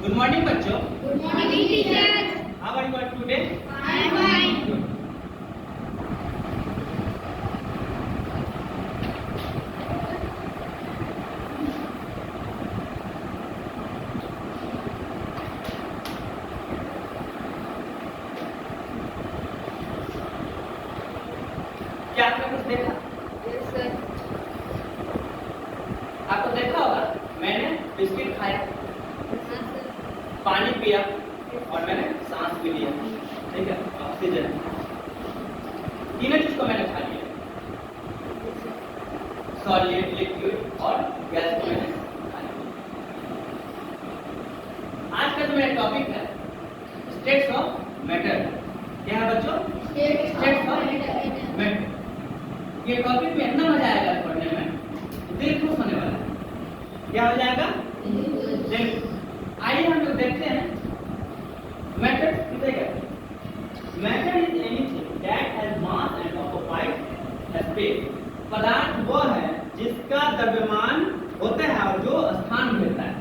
Good morning बच्चों। Good morning, teacher. How are you all today? I am fine. Good. क्या आपने कुछ देखा? Yes, sir. आपको देखा होगा मैंने बिस्किट खाया, हाँ, sir. पानी पिया और मैंने सांस भी लिया, ठीक है, ऑक्सीजन। तीनों चीज को मैंने खा लिया, सॉलिड, लिक्विड और गैस को मैंने खा लिया। आज का जो मेरा टॉपिक है स्टेट्स ऑफ मैटर। क्या है बच्चों? States of matter. ये टॉपिक में इतना मजा आएगा पढ़ने में, दिल खुश होने वाला है। क्या हो जाएगा? दिल। आइए हम लोग देखते हैं मैटर किसे कहते हैं। Matter is anything that has mass and occupies space. पदार्थ वो है जिसका द्रव्यमान होता है और जो स्थान घेरता है,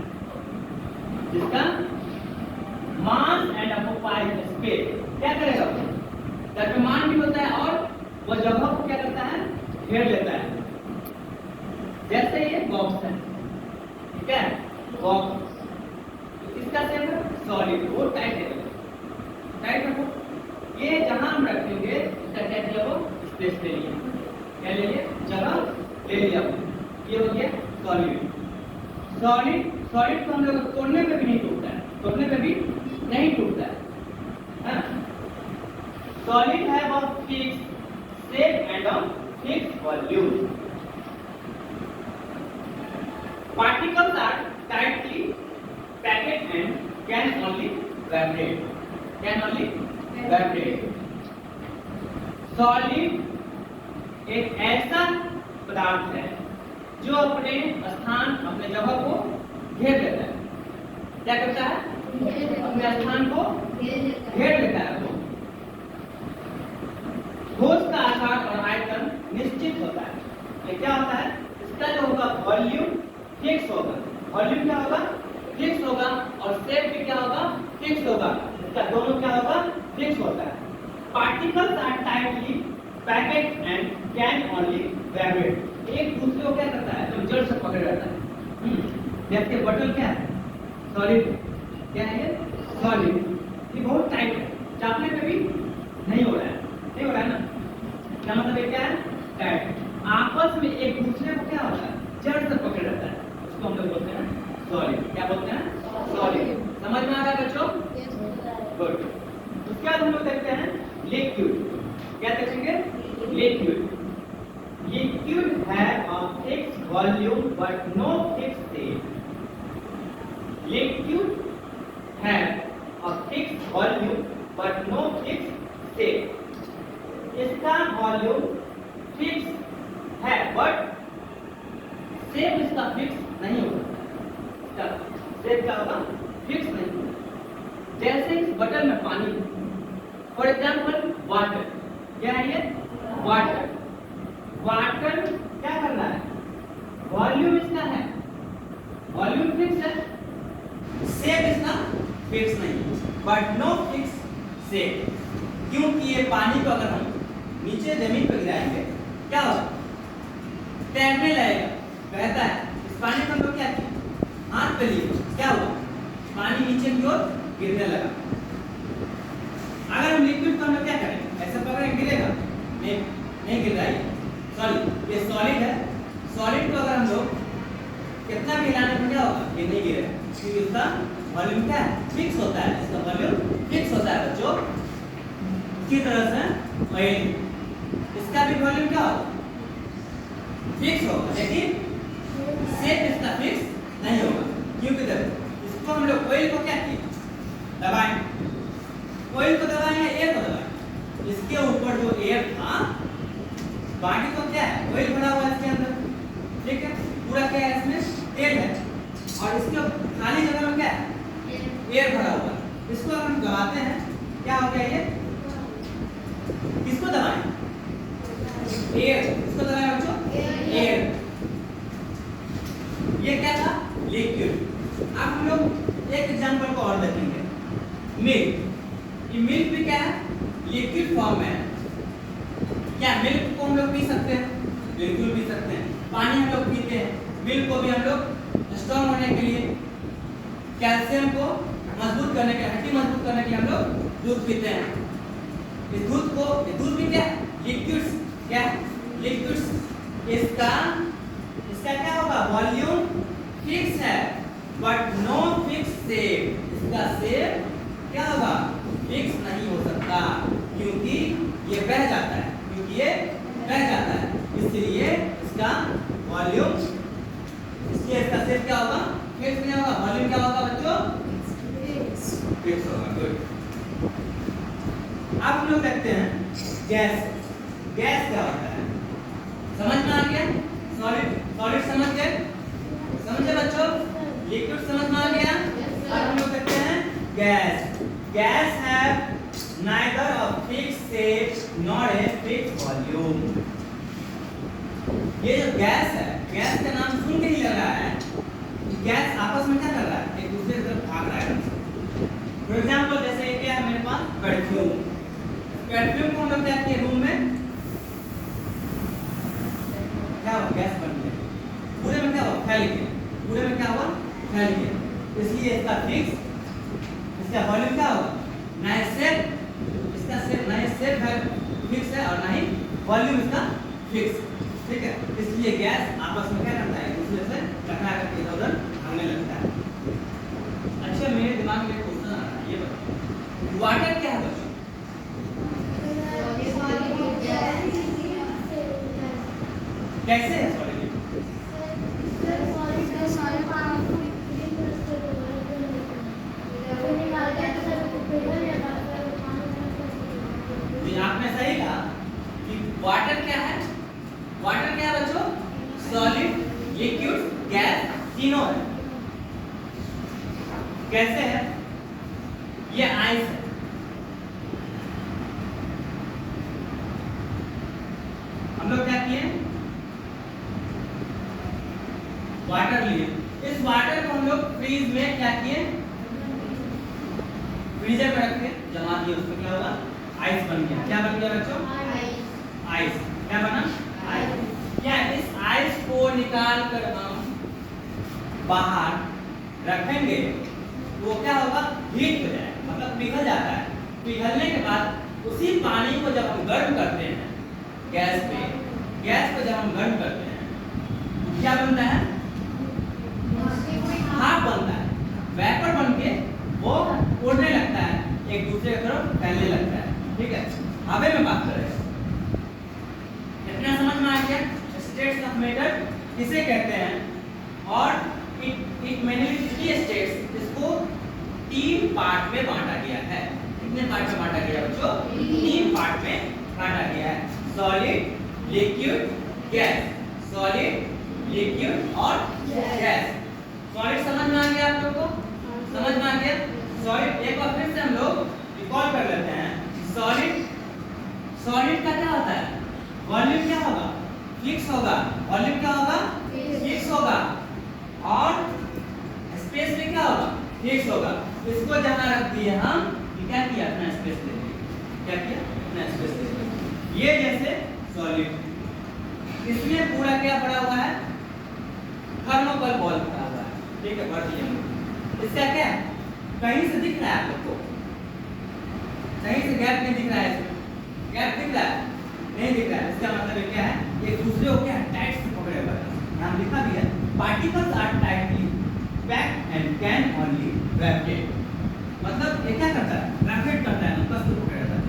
जिसका मास एंड ऑक्युपाइज स्पेस। क्या करेगा वो? द्रव्यमान भी होता है और वो जगह को क्या करता है? घेर लेता है। जैसे ये बॉक्स है, ठीक है, बॉक्स, इसका शेप है सॉलिड, वो टाइट है, टाइट रखो। ये जहां हम रखेंगे इसका क्या किया, वो स्पेस ले लिया, क्या ले लिया, जगह ले लिया। ये हो गया सॉलिड। सॉलिड सॉलिड को हम लोग तोड़ने पे भी नहीं टूटता है, तोड़ने पे भी नहीं टूटता है। सॉलिड है वो fix shape and a fixed volume. Particles are tightly packed and can only vibrate. Can only vibrate. Solid एक ऐसा पदार्थ है जो अपने स्थान, अपने जगह को घेर लेता है। क्या करता है? अपने स्थान को घेर लेता है। ठोस का आकार और आयतन निश्चित होता है। ये क्या होता है? इसका जो होगा वॉल्यूम फिक्स होगा। वॉल्यूम क्या होगा? फिक्स होगा और शेप भी क्या होगा? फिक्स होगा। इसका दोनों क्या होगा? फिक्स होता है। Particles are tightly packed and can only vibrate. एक दूसरे को क्या करता है? जो जड़ से पकड़ रहता है। देखिए बटन क्या है? सॉलिड। क्या है ये? सॉलिड। ये बहुत टाइट है, चापने पे भी नहीं हो रहा है, नहीं हो रहा है ना? क्या मतलब ये क्या है? टाइट। आपस में एक दूसरे को क्या होता है? जड़ से पकड़ रहता है। उसको हम लोग बोलते हैं सॉलिड। क्या बोलते हैं? सॉलिड। समझ में आ रहा है बच्चों? गुड। उसके बाद हम लोग देखते हैं लिक्विड। क्या देखेंगे? Liquid. Liquid have a fixed volume but no fixed shape. Liquid have a fixed volume but no fixed shape. इसका वॉल्यूम फिक्स है बट शेप इसका फिक्स नहीं होगा। इसका शेप क्या होगा? फिक्स नहीं होगा। जैसे इस बटन में पानी, फॉर एग्जाम्पल वाटर। क्या है ये? वाटर। वाटर क्या कर रहा है? वॉल्यूम इसका है, वॉल्यूम फिक्स है, शेप इसका फिक्स नहीं, बट नो फिक्स शेप। क्योंकि ये पानी को अगर हम नीचे जमीन पर गिराएंगे क्या होगा? तैरने लगेगा, बहता है। इस पानी को हम लोग क्या किए? हाथ पे लिए, क्या हुआ? पानी नीचे की ओर गिरने लगा। अगर हम लिक्विड को हम लोग क्या करें? ऐसे पकड़ें, गिरेगा नहीं, नहीं गिर रहा है। सॉलिड, ये सॉलिड है। सॉलिड को अगर हम लोग कितना भी हिलाने पर क्या होगा? ये नहीं गिरेगा, क्योंकि उसका वॉल्यूम क्या है? फिक्स होता है। इसका वॉल्यूम फिक्स होता है बच्चों। इसी तरह से ऑयल, इसका भी वॉल्यूम क्या होगा? फिक्स होगा, लेकिन शेप इसका फिक्स नहीं होगा। क्योंकि देखो इसको हम लोग ऑयल को क्या किए? दबाएं। ऑयल को दबाएं या एयर को दबाएं? इसके ऊपर जो एयर था, बाकी तो क्या है? ऑयल भरा हुआ है इसके अंदर, ठीक है, पूरा क्या है? इसमें तेल है और इसके खाली जगह में क्या है? एयर भरा हुआ है। इसको अगर हम दबाते हैं क्या हो गया? ये किसको दबाएं? एयर। इसको दबाएं बच्चों? एयर। ये क्या था? लिक्विड। अब हम लोग एक एग्जांपल को और देखेंगे, मिल्क। ये मिल्क भी क्या है, लिक्विड फॉर्म में है। क्या मिल्क को हम लोग पी सकते हैं? बिल्कुल पी सकते हैं। पानी हम लोग पीते हैं, मिल्क को भी हम लोग स्ट्रॉन्ग होने के लिए, कैल्शियम को मजबूत करने के, हड्डी मजबूत करने के लिए हम लोग दूध पीते हैं। इस दूध को, ये दूध भी क्या लिक्विड्स, क्या लिक्विड्स। इसका क्या होगा, वॉल्यूम फिक्स है बट नो फिक्स शेप। इसका शेप क्या होगा, फिक्स नहीं हो सकता, क्योंकि ये बह जाता है, क्योंकि ये बह जाता है, इसलिए इसका वॉल्यूम, इसलिए इसका शेप क्या होगा, फिक्स नहीं होगा। वॉल्यूम क्या होगा बच्चों, फिक्स होगा। गुड। अब हम लोग देखते हैं गैस। गैस क्या होता है, समझ में आ गया? सॉलिड, सॉलिड समझ गए, समझे बच्चों? लिक्विड समझ में आ गया? अब हम लोग देखते हैं gas. Guys have neither a fixed shape nor a fixed volume। ये जो गैस है, गैस का नाम सुन के ही लग रहा है गैस आपस में क्या कर रहा है, एक दूसरे की तरफ भाग रहा है। फॉर एग्जांपल जैसे क्या है मेरे पास, परफ्यूम। परफ्यूम को हम लोग क्या किए, रूम में क्या हुआ, गैस बन गया, पूरे में क्या हुआ, फैल गया, पूरे में क्या हुआ, फैल गया। इसलिए इसका फिक्स, इसका वॉल्यूम क्या होगा, ना शेप, इसका शेप ना शेप है फिक्स है, और ना ही वॉल्यूम इसका फिक्स, ठीक है। इसलिए गैस आपस में क्या करता है, एक दूसरे से टकरा करके इधर उधर भागने लगता है। अच्छा, मेरे दिमाग में एक क्वेश्चन आ रहा है, ये बताओ वाटर क्या है बच्चों? कैसे है सॉलिड? आपने सही कहा कि वाटर क्या है, वाटर क्या है बच्चों, सॉलिड, लिक्विड, गैस, तीनों है। कैसे है, ये आइस है, हम लोग क्या किए, वाटर लिए। इस वाटर को हम लोग फ्रीज में क्या किए, फ्रीजर में रख के जमा दिए, उसमें क्या होगा, आइस बन गया। क्या बन गया बच्चों, आइस। क्या बना, आइस। क्या इस आइस को निकाल कर हम बाहर रखेंगे तो वो क्या होगा, हीट हो जाएगा, मतलब पिघल जाता है। पिघलने के बाद उसी पानी को जब हम गर्म करते हैं गैस पे, गैस को जब हम गर्म करते हैं क्या बनता है, भाप बनता है, वेपर बन के वो उड़ने लगता है, एक दूसरे की तरफ फैलने लगता है, ठीक है। हवा में बात करें, इतना समझ में आ गया स्टेट्स ऑफ मैटर किसे कहते हैं, और इट मेनली थ्री स्टेट्स, इसको तीन पार्ट में बांटा गया है। कितने पार्ट में बांटा गया बच्चों, तीन पार्ट में बांटा गया है, solid, liquid, gas. Solid, liquid और गैस। सॉलिड समझ में आ गया आप लोगों को, समझ में आ गया सॉलिड। एक बार फिर से हम लोग रिकॉल कर लेते हैं, सॉलिड, सॉलिड का क्या होता है, वॉल्यूम क्या होगा, फिक्स होगा, वॉल्यूम क्या होगा, फिक्स होगा, और स्पेस में क्या होगा, फिक्स होगा। इसको जहां रख दिए हम, क्या किया, अपना स्पेस ले लिया, क्या किया, अपना स्पेस ले लिया। ये जैसे सॉलिड, इसमें पूरा क्या पड़ा हुआ है, थर्मोकोल बॉल पड़ा हुआ है, ठीक है, भर दिया। इसका क्या कहीं से दिख रहा है आप लोग को, कहीं से गैप नहीं दिख रहा है, गैप दिख रहा है, नहीं दिख रहा है। इसका मतलब क्या है, एक दूसरे को क्या टाइट से पकड़े हुए हैं, यहाँ लिखा भी है, particles are tightly packed and can only vibrate. मतलब ये क्या करता है, वाइब्रेट करता है, कस को पकड़े रहता है,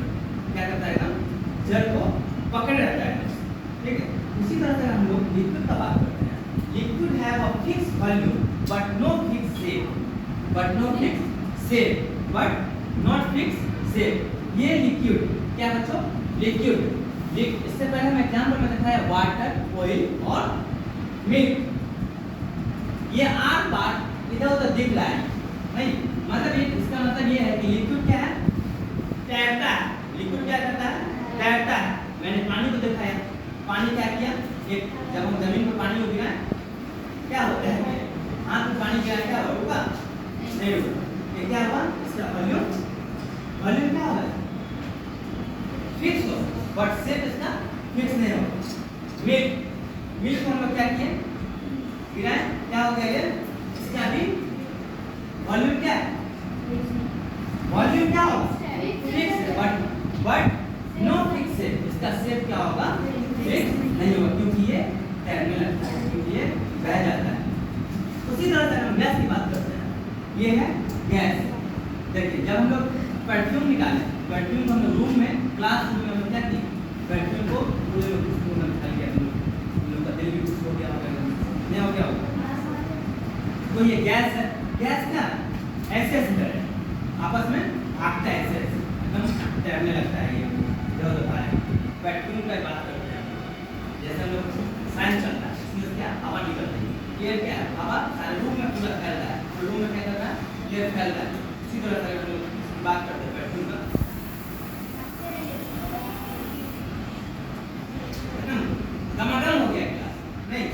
क्या करता है, एकदम जड़ को पकड़े रहता है, ठीक है। उसी तरह से हम लोग लिक्विड का बात करते हैं, liquid have a fix volume but no fix shape, but no fix shape, but not fix shape. ये लिक्विड क्या बच्चों, लिक्विड। इससे पहले हम एग्जांपल में दिखाया वाटर, ऑयल और मिल्क। ये आर पार्ट इधर उधर दिख रहा है नहीं, मतलब ये इसका मतलब ये है कि लिक्विड क्या है, तैरता है। लिक्विड क्या करता है, तैरता है। मैंने पानी को दिखाया, पानी क्या किया, एक जब हम जमीन पर पानी गिराए क्या होता है, हाथ में पानी गिराए क्या होगा, रुका नहीं होगा। ये क्या हुआ? इसका वॉल्यूम क्या होगा? फिक्स हो, बट शेप इसका फिक्स नहीं होगा। मिल्क को हम लोग क्या किए? गिराए, क्या हो गया ये? इसका भी वॉल्यूम क्या है? वॉल्यूम क्या होगा? फिक्स है, बट नो फिक्स है। इसका शेप क्या होगा? फिक्स नहीं होगा, क्योंकि ये तैरने लगता है, क्योंकि ये बह जाता है। उसी तरह से हम गैस की बात करते हैं। ये है गैस। देखिए, जब हम लोग परफ्यूम निकाले, परफ्यूम को हम लोग रूम में, क्लास रूम में हम लोग क्या किए? परफ्यूम को पूरे खुशबू में निकाल दिया। हम लोग का दिल भी खुश हो गया होगा, नहीं हो गया होगा? तो ये गैस है। गैस क्या ऐसे ऐसे करे, आपस में भागता है, ऐसे ऐसे एकदम तैरने लगता है। ये जो होता है परफ्यूम का बात करते हैं। जैसे हम लोग फैन चलता है, इसमें क्या हवा निकल रही है, एयर क्या है? हवा सारे रूम में पूरा फैल रहा है, और रूम में क्या कर रहा है? एयर फैल रहा है। इसी तरह से हम लोग बात करते हैं परफ्यूम का। गमागम हो गया क्लास नहीं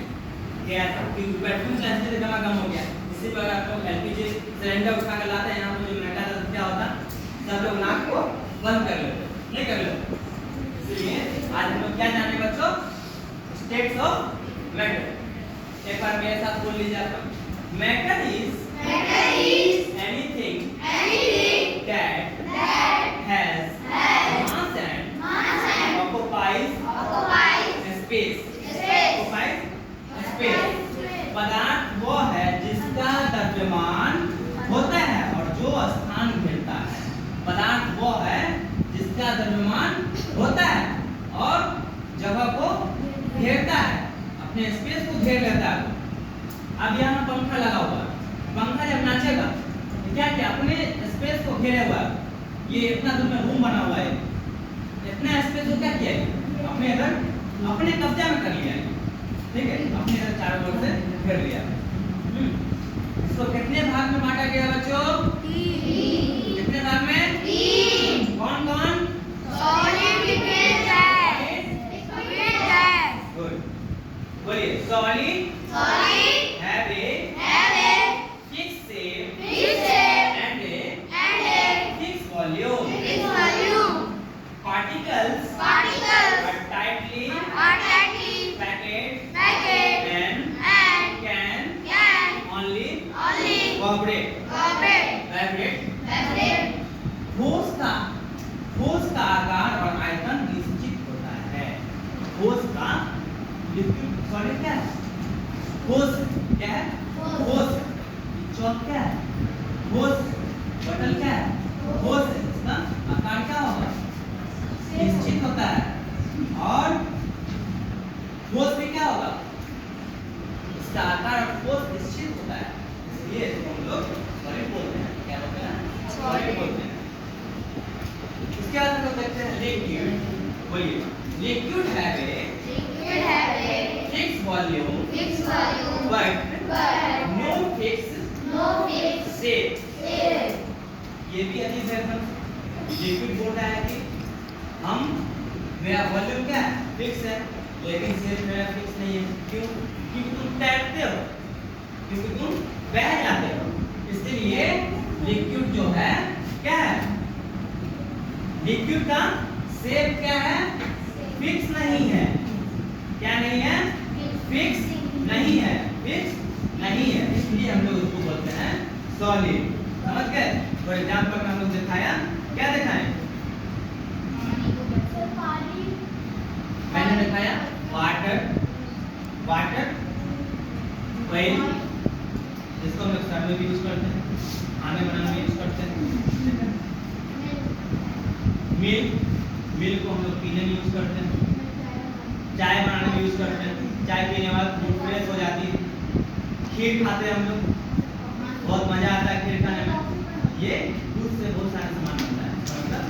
गैस, क्योंकि परफ्यूम सेंस से गमागम हो गया। इसी पर आप लोग एलपीजी सिलेंडर उठा कर लाते हैं, यहाँ पर जो मेटा था क्या होता? सब लोग नाक को बंद कर लेते, नहीं कर लेते। इसलिए आज हम लोग क्या जाने बच्चों? States of matter. एक बार मेरे साथ बोल लीजिए आप लोग। Matter is anything that has mass and occupies space. occupies space. पदार्थ वो है जिसका द्रव्यमान होता है और जो स्थान घेरता है। पदार्थ वो है जिसका द्रव्यमान होता है और जगह को घेरता है, अपने स्पेस को घेर लेता है। अब यहाँ पंखा लगा हुआ है, पंखा जब नाचेगा तो क्या क्या अपने स्पेस को घेरे हुआ है। ये इतना दूर में रूम बना हुआ है, इतना स्पेस को क्या किया है? अपने इधर अपने कब्जा में कर लिया है, ठीक है? अपने इधर चारों ओर से घेर लिया। इसको कितने भाग में बांटा गया बच्चों? 3। कितने भाग में? 3। कौन कौन? Solid, liquid, gas. गुड, बोलिए। Solid have a fixed shape and a fixed volume. Particles are tightly packed and can only vibrate. ठोस का आकार और आयतन निश्चित होता है। ठोस का लिक्विड सॉलिड क्या है? ठोस क्या है? ठोस। चौक क्या है? ठोस। बटल क्या है? ठोस। इसका आकार क्या होगा? निश्चित होता है। और ठोस में क्या होगा? इसका आकार और ठोस निश्चित होता है, इसलिए इसको हम लोग सॉलिड बोलते हैं। क्या बोलते हैं? सॉलिड बोलते हैं। इसके बाद हम लोग देखते हैं लिक्विड। बोलिए। Liquid have a fixed volume but no fixed shape. ये भी अजीब है। लिक्विड बोल रहा है कि मेरा वॉल्यूम क्या है? फिक्स है, लेकिन शेप मेरा फिक्स नहीं है। क्यों? क्योंकि तुम तैरते हो, क्योंकि तुम बह जाते हो, इसलिए लिक्विड जो है क्या है? लिक्विड का शेप क्या है? फिक्स नहीं है। क्या नहीं है? फिक्स नहीं है। फिक्स नहीं है, इसलिए हम लोग उसको बोलते हैं सॉलिड। समझ गए? फॉर एग्जांपल में हम लोग दिखाया, क्या दिखाएं? मैंने दिखाया वाटर ऑयल, जिसको हम लोग सर में भी यूज करते हैं, खाने बनाने में यूज करते हैं। मिल्क को हम लोग पीने में यूज करते हैं, चाय बनाने में यूज करते हैं। चाय पीने के बाद मूड फ्रेश हो जाती है। खीर खाते हैं हम लोग, बहुत मजा आता है खीर खाने में। ये दूध से बहुत सारे सामान बनता है, मतलब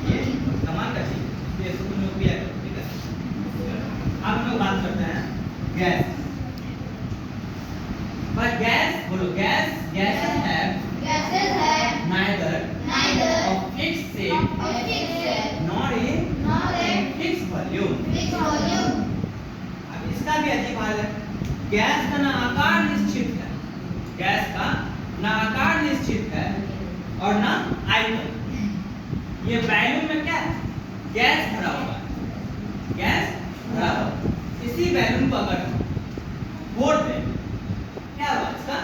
ये कमाल का चीज है, इसको तुम लोग पिया करो, ठीक है? अब हम लोग बात करते हैं गैस। पर गैस बोलो, gases have neither a fixed shape nor a fixed volume. अब इसका भी अजीब हाल है। गैस का ना आकार निश्चित है, गैस का ना आकार निश्चित और ना आई तक। ये बैलून में क्या है? गैस भरा हुआ है, गैस भरा हुआ। इसी बैलून को अगर फोड़ दें क्या होगा इसका?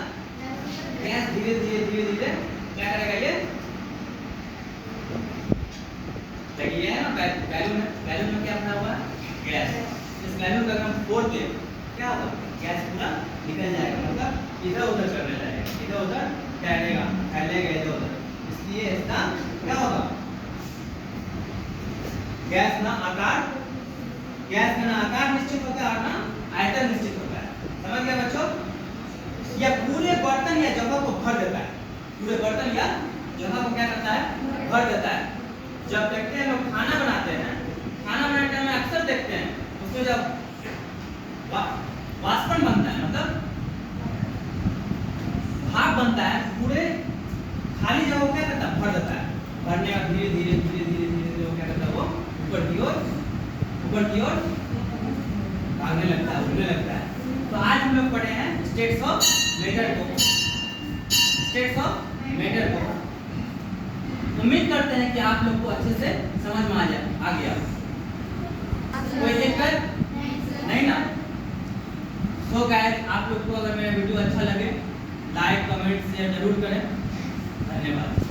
गैस धीरे धीरे धीरे धीरे क्या करेगा ये? देखिए ये है ना बैलून है, बैलून में क्या भरा हुआ है? गैस। इस बैलून को अगर हम फोड़ दें क्या होगा? गैस पूरा निकल जाएगा, मतलब इधर उधर करने लगेगा, इधर उधर फैलेगा फैलेगा इधर उधर। इसलिए इसका क्या होगा? गैस ना आकार, गैस का ना आकार निश्चित होता है और ना आयतन निश्चित होता है। समझ गए बच्चों? यह पूरे बर्तन या जगह को भर देता है, पूरे बर्तन या जगह को क्या करता है? भर देता है। जब देखते हैं लोग खाना बनाते हैं, खाना बनाते टाइम में अक्सर देखते हैं उसमें जब वाष्पन बनता है, मतलब भाप बनता है, पूरे खाली जगह को क्या करता है? भर देता है। भरने का धीरे धीरे धीरे धीरे धीरे धीरे वो क्या करता है? वो ऊपर की ओर भागने लगता है, उड़ने लगता है। तो आज हम लोग पढ़े हैं स्टेट्स ऑफ मैटर को, स्टेट्स ऑफ मैटर को। उम्मीद करते हैं कि आप लोग को अच्छे से समझ में आ गया। कोई दिक्कत नहीं ना? तो गाइस, आप लोग को अगर मेरा वीडियो अच्छा लगे लाइक कमेंट शेयर जरूर करें। धन्यवाद।